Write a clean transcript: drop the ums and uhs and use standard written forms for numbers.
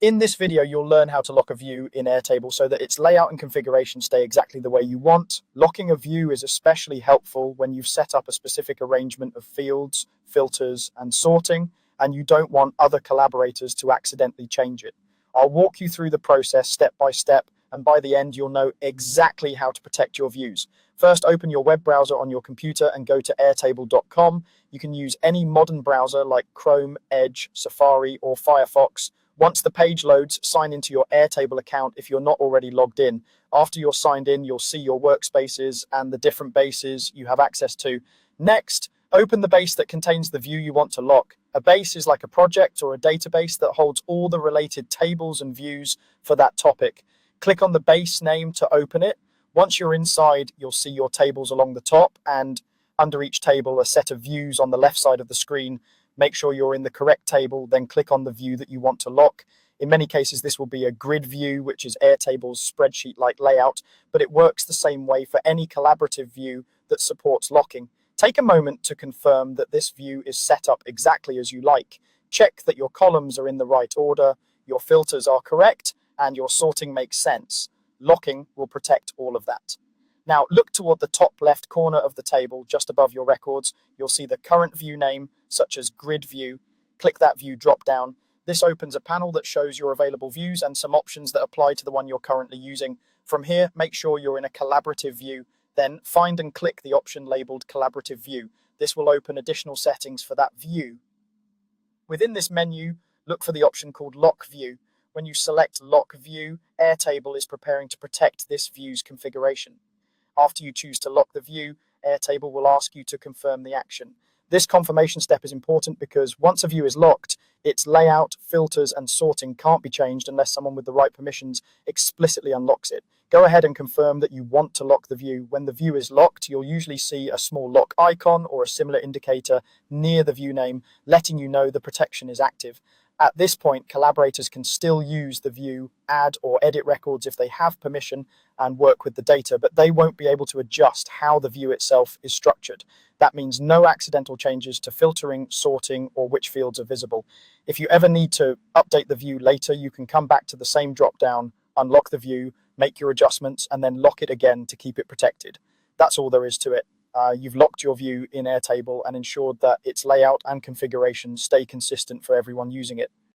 In this video, you'll learn how to lock a view in Airtable so that its layout and configuration stay exactly the way you want. Locking a view is especially helpful when you've set up a specific arrangement of fields, filters, and sorting, and you don't want other collaborators to accidentally change it. I'll walk you through the process step by step, and by the end, you'll know exactly how to protect your views. First, open your web browser on your computer and go to airtable.com. You can use any modern browser like Chrome, Edge, Safari, or Firefox. Once the page loads, sign into your Airtable account if you're not already logged in. After you're signed in, you'll see your workspaces and the different bases you have access to. Next, open the base that contains the view you want to lock. A base is like a project or a database that holds all the related tables and views for that topic. Click on the base name to open it. Once you're inside, you'll see your tables along the top, and under each table, a set of views on the left side of the screen. Make sure you're in the correct table, then click on the view that you want to lock. In many cases, this will be a grid view, which is Airtable's spreadsheet-like layout, but it works the same way for any collaborative view that supports locking. Take a moment to confirm that this view is set up exactly as you like. Check that your columns are in the right order, your filters are correct, and your sorting makes sense. Locking will protect all of that. Now, look toward the top left corner of the table, just above your records. You'll see the current view name, such as Grid View. Click that view drop down. This opens a panel that shows your available views and some options that apply to the one you're currently using. From here, make sure you're in a collaborative view. Then find and click the option labeled Collaborative View. This will open additional settings for that view. Within this menu, look for the option called Lock View. When you select Lock View, Airtable is preparing to protect this view's configuration. After you choose to lock the view, Airtable will ask you to confirm the action. This confirmation step is important because once a view is locked, its layout, filters, and sorting can't be changed unless someone with the right permissions explicitly unlocks it. Go ahead and confirm that you want to lock the view. When the view is locked, you'll usually see a small lock icon or a similar indicator near the view name, letting you know the protection is active. At this point, collaborators can still use the view, add or edit records if they have permission, and work with the data, but they won't be able to adjust how the view itself is structured. That means no accidental changes to filtering, sorting, or which fields are visible. If you ever need to update the view later, you can come back to the same drop-down, unlock the view, make your adjustments, and then lock it again to keep it protected. That's all there is to it. You've locked your view in Airtable and ensured that its layout and configuration stay consistent for everyone using it.